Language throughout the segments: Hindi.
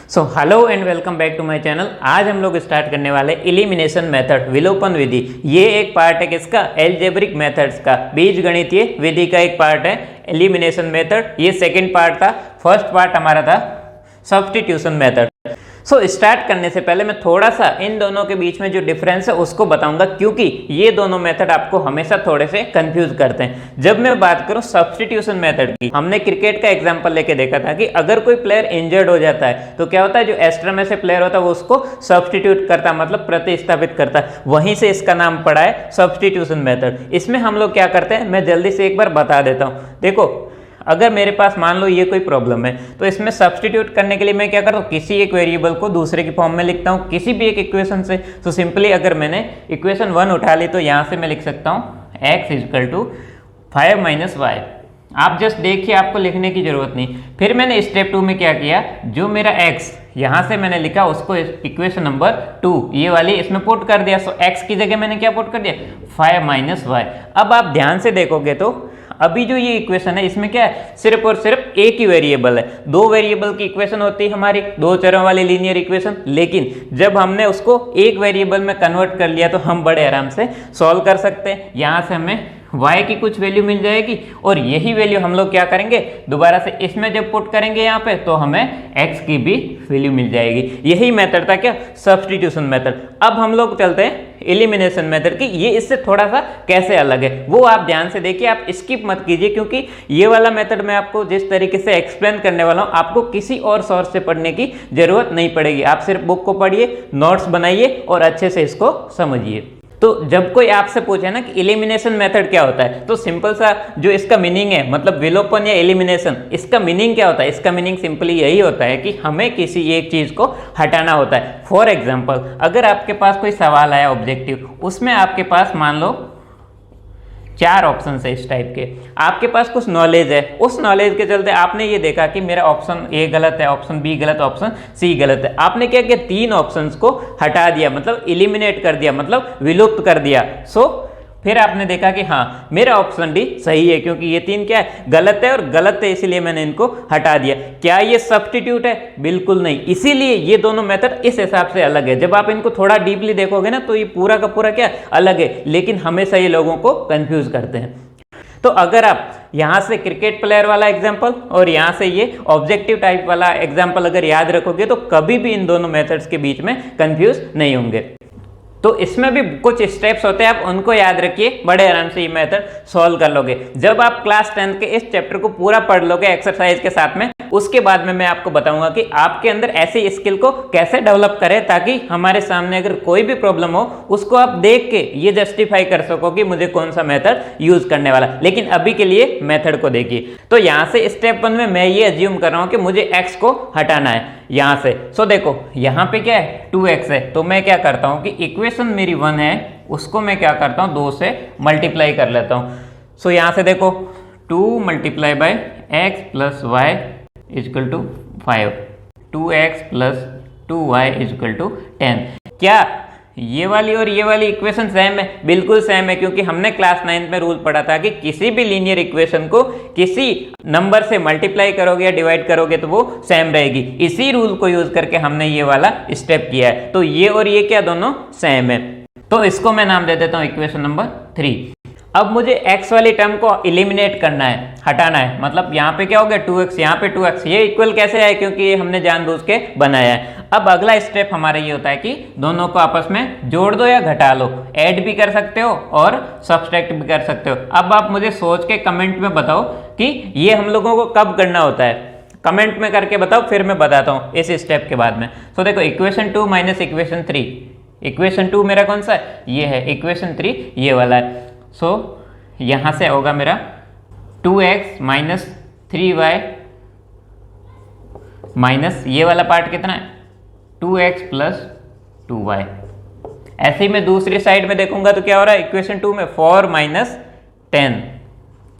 So hello and welcome back to my channel. आज हम लोग स्टार्ट करने वाले एलिमिनेशन मेथड, विलोपन विधि। ये एक पार्ट है किसका? एल्जेब्रिक मेथड्स का, बीजगणितीय विधि का एक पार्ट है एलिमिनेशन मेथड। ये सेकंड पार्ट था। फर्स्ट पार्ट हमारा था सब्स्टिट्यूशन मेथड। सो स्टार्ट करने से पहले मैं थोड़ा सा इन दोनों के बीच में जो डिफरेंस है उसको बताऊंगा, क्योंकि ये दोनों मेथड आपको हमेशा थोड़े से कंफ्यूज करते हैं। जब मैं बात करूं सब्स्टिट्यूशन मेथड की, हमने क्रिकेट का एग्जांपल लेके देखा था कि अगर कोई प्लेयर इंजर्ड हो जाता है तो क्या होता है, जो एक्स्ट्रा में से प्लेयर होता है वो उसको सब्स्टिट्यूट करता है, मतलब प्रतिस्थापित करता है। वहीं से इसका नाम पड़ा है सब्स्टिट्यूशन मेथड। इसमें हम लोग क्या करते हैं, मैं जल्दी से एक बार बता देता हूं। देखो, अगर मेरे पास मान लो ये कोई प्रॉब्लम है तो इसमें सब्स्टिट्यूट करने के लिए मैं क्या करता हूँ, किसी एक वेरिएबल को दूसरे की फॉर्म में लिखता हूँ किसी भी एक इक्वेशन से। तो सिंपली अगर मैंने इक्वेशन 1 उठा ली तो यहाँ से मैं लिख सकता हूँ x equal to 5 minus y. आप जस्ट देखिए, आपको लिखने की जरूरत नहीं। फिर मैंने स्टेप 2 में क्या किया, जो मेरा x यहाँ से मैंने लिखा उसको इक्वेशन नंबर 2 ये वाली इसमें पुट कर दिया। सो x की जगह मैंने क्या पुट कर दिया, 5 माइनस वाई। अब आप ध्यान से देखोगे तो अभी जो ये इक्वेशन है इसमें क्या है, सिर्फ और सिर्फ एक ही वेरिएबल है। दो वेरिएबल की इक्वेशन होती है हमारी, दो चरों वाली लीनियर इक्वेशन। लेकिन जब हमने उसको एक वेरिएबल में कन्वर्ट कर लिया तो हम बड़े आराम से सॉल्व कर सकते हैं। यहाँ से हमें y की कुछ वैल्यू मिल जाएगी और यही वैल्यू हम लोग क्या करेंगे, दोबारा से इसमें जब पुट करेंगे यहाँ पे तो हमें x की भी वैल्यू मिल जाएगी। यही मेथड था क्या, सब्स्टिट्यूशन मेथड। अब हम लोग चलते हैं एलिमिनेशन मेथड की। ये इससे थोड़ा सा कैसे अलग है वो आप ध्यान से देखिए, आप स्किप मत कीजिए, क्योंकि ये वाला मेथड मैं आपको जिस तरीके से एक्सप्लेन करने वाला हूँ आपको किसी और सोर्स से पढ़ने की जरूरत नहीं पड़ेगी। आप सिर्फ बुक को पढ़िए, नोट्स बनाइए और अच्छे से इसको समझिए। तो जब कोई आपसे पूछे ना कि एलिमिनेशन मेथड क्या होता है, तो सिंपल सा जो इसका मीनिंग है, मतलब विलोपन या एलिमिनेशन, इसका मीनिंग क्या होता है? इसका मीनिंग सिंपली यही होता है कि हमें किसी एक चीज को हटाना होता है। फॉर एग्जांपल, अगर आपके पास कोई सवाल आया ऑब्जेक्टिव, उसमें आपके पास मान लो 4 ऑप्शन है इस टाइप के, आपके पास कुछ नॉलेज है, उस नॉलेज के चलते आपने ये देखा कि मेरा ऑप्शन ए गलत है, ऑप्शन बी गलत, ऑप्शन सी गलत है। आपने क्या किया, 3 ऑप्शंस को हटा दिया, मतलब एलिमिनेट कर दिया, मतलब विलुप्त कर दिया। फिर आपने देखा कि हाँ मेरा ऑप्शन डी सही है, क्योंकि ये 3 क्या है, गलत है और गलत है, इसीलिए मैंने इनको हटा दिया। क्या ये सब्स्टिट्यूट है? बिल्कुल नहीं। इसीलिए ये दोनों मेथड इस हिसाब से अलग है। जब आप इनको थोड़ा डीपली देखोगे ना तो ये पूरा का पूरा क्या अलग है, लेकिन हमेशा ये लोगों को कंफ्यूज करते हैं। तो अगर आप यहाँ से क्रिकेट प्लेयर वाला एग्जाम्पल और यहाँ से ये ऑब्जेक्टिव टाइप वाला एग्जाम्पल अगर याद रखोगे तो कभी भी इन दोनों मेथड्स के बीच में कंफ्यूज नहीं होंगे। तो इसमें भी कुछ स्टेप्स होते हैं, आप उनको याद रखिए, बड़े आराम से ये मेथड सॉल्व कर लोगे। जब आप क्लास 10 के इस चैप्टर को पूरा पढ़ लोगे एक्सरसाइज के साथ में, उसके बाद में मैं आपको बताऊंगा कि आपके अंदर ऐसी स्किल को कैसे डेवलप करें ताकि हमारे सामने अगर कोई भी प्रॉब्लम हो उसको आप देख के ये जस्टिफाई कर सको कि मुझे कौन सा मेथड यूज करने वाला। लेकिन अभी के लिए मेथड को देखिए। तो यहाँ से स्टेप 1 में मैं ये अज्यूम कर रहा हूँ कि मुझे x को हटाना है यहाँ से। सो देखो यहाँ पे क्या है, 2x है, तो मैं क्या करता हूँ कि इक्वेशन मेरी 1 है उसको मैं क्या करता हूँ, 2 से मल्टीप्लाई कर लेता हूँ। सो यहाँ से देखो 2 multiply by x plus y is equal to 5, 2x plus 2y is equal to 10। क्या ये वाली और ये वाली इक्वेशन सेम है? बिल्कुल सेम है, क्योंकि हमने क्लास 9 में रूल पढ़ा था कि किसी भी लीनियर इक्वेशन को किसी नंबर से मल्टीप्लाई करोगे या डिवाइड करोगे तो वो सेम रहेगी। इसी रूल को यूज करके हमने ये वाला स्टेप किया है। तो ये और ये क्या दोनों सेम है, तो इसको मैं नाम दे देता हूँ इक्वेशन नंबर 3। अब मुझे x वाली टर्म को एलिमिनेट करना है, हटाना है। मतलब यहाँ पे क्या हो गया, 2x, यहाँ पे 2x, ये इक्वल कैसे है, क्योंकि ये हमने जानबूझ के बनाया है। अब अगला स्टेप हमारा ये होता है कि दोनों को आपस में जोड़ दो या घटा लो, ऐड भी कर सकते हो और सब्सट्रैक्ट भी कर सकते हो। अब आप मुझे सोच के कमेंट में बताओ कि ये हम लोगों को कब करना होता है, कमेंट में करके बताओ, फिर मैं बताता हूँ इस स्टेप के बाद में। तो देखो इक्वेशन 2 माइनस इक्वेशन 3, इक्वेशन 2 मेरा कौन सा है, ये है, इक्वेशन 3 ये वाला है। सो यहाँ से होगा मेरा 2x माइनस 3y माइनस ये वाला पार्ट कितना है, 2x प्लस 2y। ऐसे ही मैं दूसरी साइड में देखूंगा तो क्या हो रहा है, इक्वेशन 2 में 4 माइनस 10,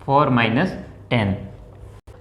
4 माइनस 10।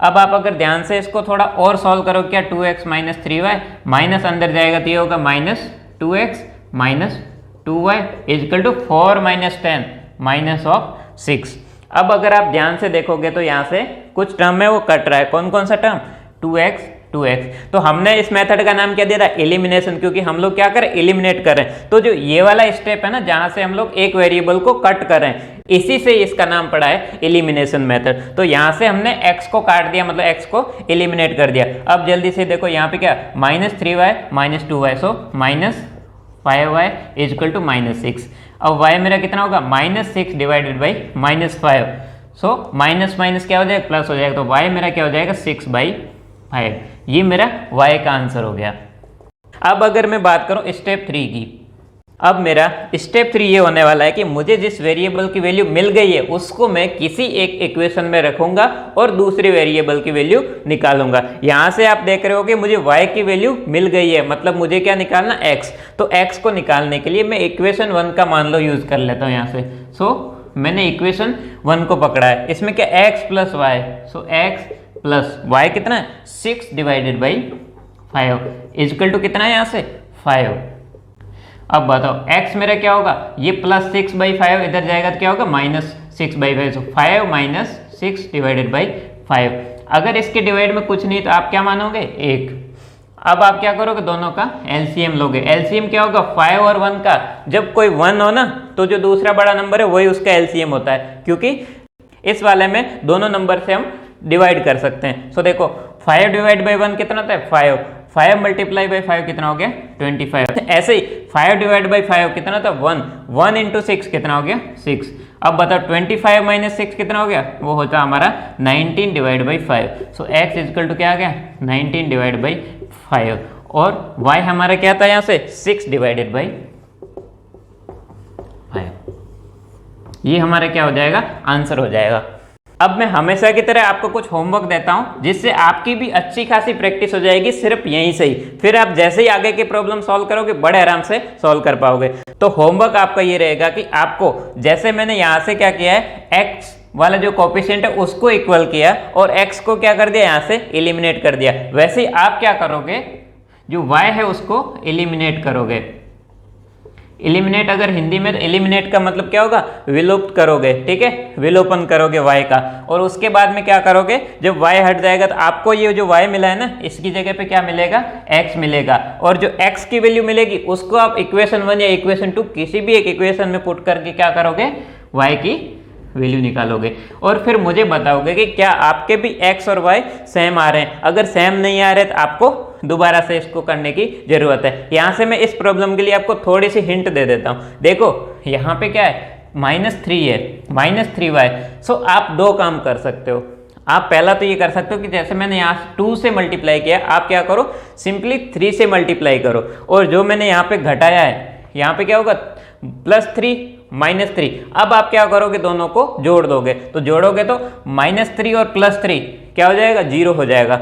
अब आप अगर ध्यान से इसको थोड़ा और सॉल्व करो, क्या 2x माइनस 3y माइनस अंदर जाएगा तो ये होगा minus 2x minus 2y is equal to 4 minus 10 minus of 6। अब अगर आप ध्यान से देखोगे तो यहाँ से कुछ टर्म है वो कट रहा है। कौन कौन सा टर्म, 2x 2x। तो हमने इस मेथड का नाम क्या दिया था, एलिमिनेशन, क्योंकि हम लोग क्या करें, एलिमिनेट कर रहे हैं। तो जो ये वाला स्टेप है ना, जहां से हम लोग एक वेरिएबल को कट कर रहे हैं, इसी से इसका नाम पड़ा है एलिमिनेशन मेथड। तो यहां से हमने x को काट दिया, मतलब x को एलिमिनेट कर दिया। अब जल्दी से देखो यहाँ पे क्या, -3y -2y, so -5y equal to -6। अब y मेरा कितना होगा, -6 divided by -5, so minus minus क्या हो जाएगा, प्लस हो जाएगा। तो y मेरा क्या हो जाएगा, 6/5। ये मेरा y का आंसर हो गया। अब अगर मैं बात करूं स्टेप 3 की, अब मेरा स्टेप 3 ये होने वाला है कि मुझे जिस वेरिएबल की वैल्यू मिल गई है उसको मैं किसी एक इक्वेशन में रखूंगा और दूसरी वेरिएबल की वैल्यू निकालूंगा। यहां से आप देख रहे हो कि मुझे y की वैल्यू मिल गई है, मतलब मुझे क्या निकालना, x। तो x को निकालने के लिए मैं इक्वेशन 1 का मान लो यूज कर लेता हूं यहां से। सो मैंने इक्वेशन 1 को पकड़ा है, इसमें क्या x प्लस वाई, सो x प्लस वाई कितना है, 6 डिवाइडेड बाई 5 इक्वल टू कितना है यहाँ से, 5। अब बताओ x मेरा क्या होगा, ये +6/5 इधर जाएगा तो क्या होगा, -6/5, सो 5 - 6 डिवाइडेड बाई 5। अगर इसके डिवाइड में कुछ नहीं तो आप क्या मानोगे, 1। अब आप क्या करोगे, दोनों का एलसीएम लोगे। एलसीएम क्या होगा, 5 और 1 का, जब कोई 1 हो ना तो जो दूसरा बड़ा नंबर है वही उसका एलसीएम होता है, क्योंकि इस वाले में दोनों नंबर से हम डिवाइड कर सकते हैं। सो देखो 5 डिवाइड बाई 1 कितना होता है, 5। 5 मल्टीप्लाई बाई 5 कितना हो गया, 25। ऐसे ही 5 डिवाइड बाई 5 कितना था, 1। 1 इंटू 6 कितना हो गया, 6। अब बताओ 25 माइनस 6 कितना हो गया, वो होता हमारा 19 divide by 5। So x equal to क्या आ गया, 19 डिवाइड बाई 5। और y हमारा क्या था यहाँ से, 6 डिवाइडेड बाई 5। ये हमारा क्या हो जाएगा, आंसर हो जाएगा। अब मैं हमेशा की तरह आपको कुछ होमवर्क देता हूं जिससे आपकी भी अच्छी खासी प्रैक्टिस हो जाएगी सिर्फ यहीं से ही। फिर आप जैसे ही आगे के प्रॉब्लम सॉल्व करोगे बड़े आराम से सॉल्व कर पाओगे। तो होमवर्क आपका ये रहेगा कि आपको, जैसे मैंने यहां से क्या किया है, x वाला जो कोफिशिएंट है उसको इक्वल किया और x को क्या कर दिया, यहां से एलिमिनेट कर दिया। वैसे ही आप क्या करोगे, जो y है उसको एलिमिनेट करोगे। एलिमिनेट अगर हिंदी में, तो एलिमिनेट का मतलब क्या होगा, विलोप करोगे, ठीक है, विलोपन करोगे y का। और उसके बाद में क्या करोगे, जब y हट जाएगा तो आपको ये जो y मिला है ना, इसकी जगह पे क्या मिलेगा, x मिलेगा। और जो x की वैल्यू मिलेगी उसको आप इक्वेशन 1 या इक्वेशन 2 किसी भी एक इक्वेशन में पुट करके क्या करोगे, y की वैल्यू निकालोगे। और फिर मुझे बताओगे कि क्या आपके भी x और y सेम आ रहे हैं। अगर सेम नहीं आ रहे तो आपको दोबारा से इसको करने की जरूरत है। यहां से मैं इस प्रॉब्लम के लिए आपको थोड़ी सी हिंट दे देता हूं। देखो यहां पे क्या है, -3 है, -3y। सो आप दो काम कर सकते हो। आप पहला तो ये कर सकते हो कि जैसे मैंने यहाँ 2 से मल्टीप्लाई किया, आप क्या करो, सिंपली 3 से मल्टीप्लाई करो। और जो मैंने यहाँ पे घटाया है, यहाँ पे क्या होगा, +3 -3। अब आप क्या करोगे, दोनों को जोड़ दोगे। तो जोड़ोगे तो -3 और +3 क्या हो जाएगा, 0 हो जाएगा।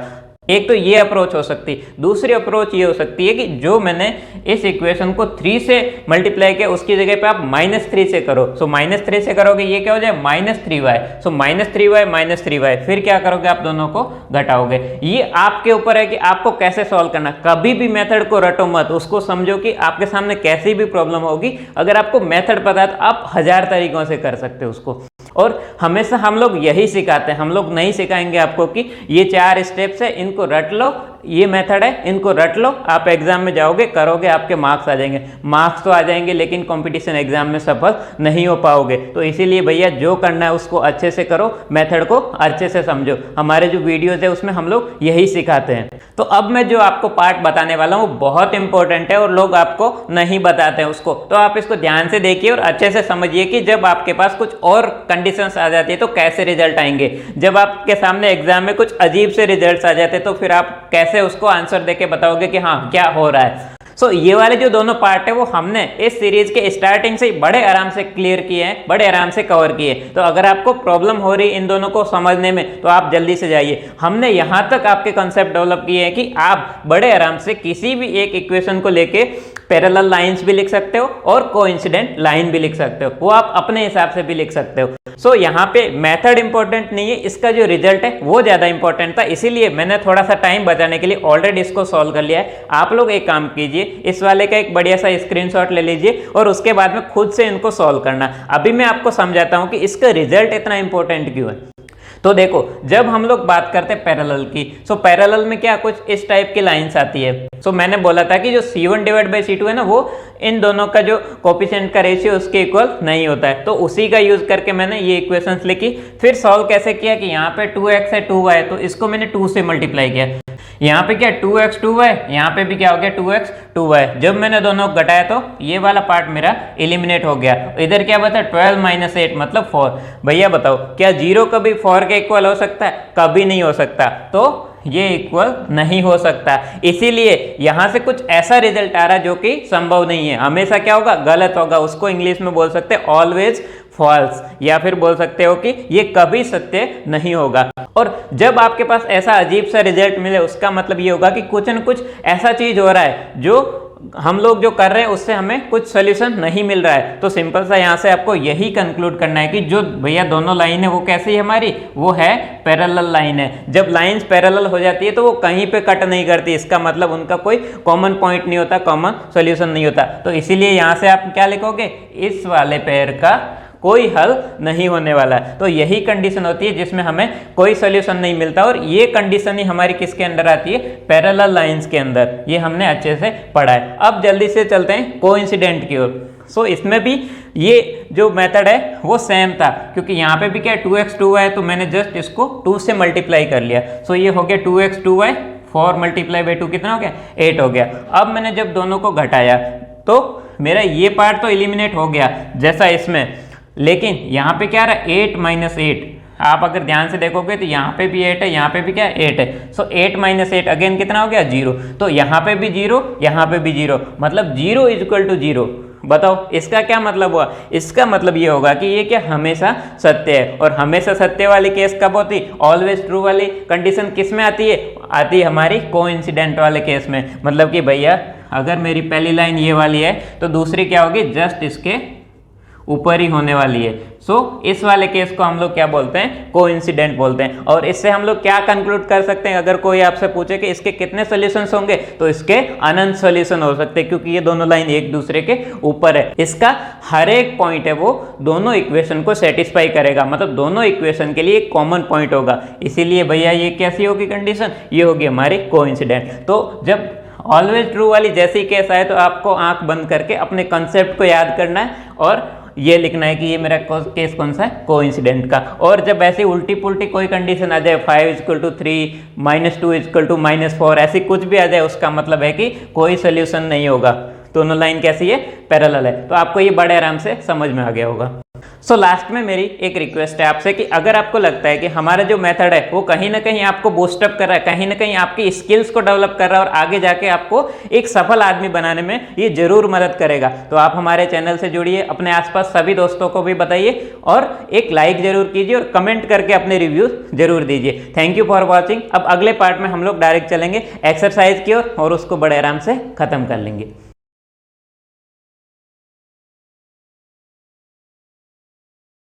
एक तो ये अप्रोच हो सकती है। दूसरी अप्रोच ये हो सकती है कि जो मैंने इस इक्वेशन को 3 से मल्टीप्लाई किया उसकी जगह पे आप -3 से करो। सो -3 से करोगे, ये क्या हो जाए, -3y। सो -3y -3y, फिर क्या करोगे, आप दोनों को घटाओगे। ये आपके ऊपर है कि आपको कैसे सॉल्व करना। कभी भी मेथड को रटो मत, उसको समझो कि आपके सामने कैसी भी प्रॉब्लम होगी, अगर आपको मेथड पता है तो आप 1000 तरीकों से कर सकते हो उसको। और हमेशा हम लोग यही सिखाते हैं, हम लोग नहीं सिखाएंगे आपको कि ये 4 स्टेप्स है, इनको रट लो, ये मेथड है, इनको रट लो, आप एग्जाम में जाओगे, करोगे, आपके मार्क्स आ जाएंगे। मार्क्स तो आ जाएंगे लेकिन कंपटीशन एग्जाम में सफल नहीं हो पाओगे। तो इसीलिए भैया जो करना है उसको अच्छे से करो, मेथड को अच्छे से समझो। हमारे जो वीडियोज है उसमें हम लोग यही सिखाते हैं। तो अब मैं जो आपको पार्ट बताने वाला हूँ बहुत इंपॉर्टेंट है और लोग आपको नहीं बताते हैं उसको। तो आप इसको ध्यान से देखिए और अच्छे से समझिए कि जब आपके पास कुछ और कंडीशंस आ जाती है तो कैसे रिजल्ट आएंगे। जब आपके सामने एग्जाम में कुछ अजीब से रिजल्ट्स आ जाते हैं तो फिर आप कैसे उसको आंसर देके बताओगे कि हाँ क्या हो रहा है। सो ये वाले जो दोनों पार्ट है वो हमने इस सीरीज के स्टार्टिंग से ही बड़े आराम से क्लियर किए हैं, बड़े आराम से कवर किए। तो अगर आपको प्रॉब्लम हो रही इन दोनों को समझने में तो आप जल्दी से जाइए। हमने यहां तक आपके कंसेप्ट डेवलप किए हैं कि आप बड़े आराम से किसी भी एक इक्वेशन को लेके पैरेलल लाइंस भी लिख सकते हो और कोइंसिडेंट लाइन भी लिख सकते हो, वो आप अपने हिसाब से भी लिख सकते हो। सो यहाँ पे मेथड इंपॉर्टेंट नहीं है, इसका जो रिजल्ट है वो ज्यादा इंपॉर्टेंट था, इसीलिए मैंने थोड़ा सा टाइम बचाने के लिए ऑलरेडी इसको सॉल्व कर लिया है। आप लोग एक काम कीजिए, इस वाले का एक बढ़िया सा स्क्रीनशॉट ले लीजिए और उसके बाद में खुद से इनको सॉल्व करना। अभी मैं आपको समझाता हूं कि इसका रिजल्ट इतना इंपॉर्टेंट क्यों है। तो देखो जब हम लोग बात करते हैं पैरेलल की, सो पैरेलल में क्या कुछ इस टाइप की लाइंस आती है। सो मैंने बोला था कि जो C1 डिवाइड बाई C2 है ना, वो इन दोनों का जो कोफिशिएंट का रेशियो उसके इक्वल नहीं होता है, तो उसी का यूज करके मैंने ये इक्वेशंस लिखी। फिर सॉल्व कैसे किया कि यहाँ पे 2x है 2y, तो इसको मैंने 2 से मल्टीप्लाई किया। यहाँ पे क्या 2x 2y, यहाँ पे भी क्या हो गया 2x 2y। जब मैंने दोनों को घटाया तो ये वाला पार्ट मेरा एलिमिनेट हो गया। इधर क्या बता 12 माइनस 8 मतलब 4। भैया बताओ क्या 0 कभी 4 के इक्वल हो सकता है? कभी नहीं हो सकता, तो ये इक्वल नहीं हो सकता। इसीलिए यहां से कुछ ऐसा रिजल्ट आ रहा है जो कि संभव नहीं है, हमेशा क्या होगा गलत होगा। उसको इंग्लिश में बोल सकते हैं ऑलवेज फॉल्स, या फिर बोल सकते हो कि ये कभी सत्य नहीं होगा। और जब आपके पास ऐसा अजीब सा रिजल्ट मिले उसका मतलब ये होगा कि कुछ न कुछ ऐसा चीज हो रहा है जो हम लोग जो कर रहे हैं उससे हमें कुछ सोल्यूशन नहीं मिल रहा है। तो सिंपल सा यहाँ से आपको यही कंक्लूड करना है कि जो भैया दोनों लाइन है वो कैसी है हमारी, वो है पैरेलल लाइन है। जब लाइंस पैरेलल हो जाती है तो वो कहीं पे कट नहीं करती, इसका मतलब उनका कोई कॉमन पॉइंट नहीं होता, कॉमन सोल्यूशन नहीं होता। तो इसीलिए यहाँ से आप क्या लिखोगे, इस वाले पेयर का कोई हल नहीं होने वाला है। तो यही कंडीशन होती है जिसमें हमें कोई सोल्यूशन नहीं मिलता, और ये कंडीशन ही हमारी किसके अंदर आती है, पैरेलल लाइंस के अंदर। ये हमने अच्छे से पढ़ा है। अब जल्दी से चलते हैं कोइंसिडेंट की ओर। सो इसमें भी ये जो मेथड है वो सेम था, क्योंकि यहाँ पे भी क्या 2x 2y है, तो मैंने जस्ट इसको 2 से मल्टीप्लाई कर लिया। सो ये हो गया 2x 2y, 4 मल्टीप्लाई बाई 2 कितना हो गया 8 हो गया। अब मैंने जब दोनों को घटाया तो मेरा ये पार्ट तो एलिमिनेट हो गया जैसा इसमें, लेकिन यहाँ पे क्या रहा 8 माइनस 8। आप अगर ध्यान से देखोगे तो यहाँ पे भी 8 है, यहाँ पे भी क्या 8 है। सो 8 माइनस 8 अगेन कितना हो गया 0। तो यहाँ पे भी 0, यहाँ पे भी 0, मतलब 0 इज इक्वल टू 0। बताओ इसका क्या मतलब हुआ? इसका मतलब ये होगा कि ये क्या हमेशा सत्य है। और हमेशा सत्य वाली केस कब होती, ऑलवेज ट्रू वाली कंडीशन किस में आती है, आती है हमारी कोइंसिडेंट वाले केस में। मतलब कि भैया अगर मेरी पहली लाइन ये वाली है तो दूसरी क्या होगी, जस्ट इसके ऊपर ही होने वाली है। सो इस वाले केस को हम लोग क्या बोलते हैं, कोइंसिडेंट बोलते हैं। और इससे हम लोग क्या कंक्लूड कर सकते हैं, अगर कोई आपसे पूछे कि इसके कितने सॉल्यूशंस होंगे, तो इसके अनंत सॉल्यूशन हो सकते हैं, क्योंकि ये दोनों लाइन एक दूसरे के ऊपर है। इसका हर एक पॉइंट है वो दोनों इक्वेशन को सेटिस्फाई करेगा, मतलब दोनों इक्वेशन के लिए एक कॉमन पॉइंट होगा। इसीलिए भैया ये कैसी होगी कंडीशन, ये होगी हमारी कोइंसिडेंट। तो जब ऑलवेज ट्रू वाली जैसी केस आए तो आपको आंख बंद करके अपने कंसेप्ट को याद करना है और ये लिखना है कि ये मेरा केस कौन सा है, कोइंसिडेंट का। और जब ऐसी उल्टी पुल्टी कोई कंडीशन आ जाए 5 इक्वल टू 3, -2 इक्वल टू -4, ऐसी कुछ भी आ जाए, उसका मतलब है कि कोई सोल्यूशन नहीं होगा। दोनों लाइन कैसी है, पैरेलल है। तो आपको ये बड़े आराम से समझ में आ गया होगा। सो लास्ट में मेरी एक रिक्वेस्ट है आपसे कि अगर आपको लगता है कि हमारा जो मेथड है वो कहीं ना कहीं आपको बूस्टअप कर रहा है, कहीं ना कहीं आपकी स्किल्स को डेवलप कर रहा है और आगे जाके आपको एक सफल आदमी बनाने में ये जरूर मदद करेगा, तो आप हमारे चैनल से जुड़िए, अपने आसपास सभी दोस्तों को भी बताइए और एक लाइक जरूर कीजिए और कमेंट करके अपने रिव्यू जरूर दीजिए। Thank you for watching. अब अगले पार्ट में हम लोग डायरेक्ट चलेंगे एक्सरसाइज की ओर और उसको बड़े आराम से खत्म कर लेंगे।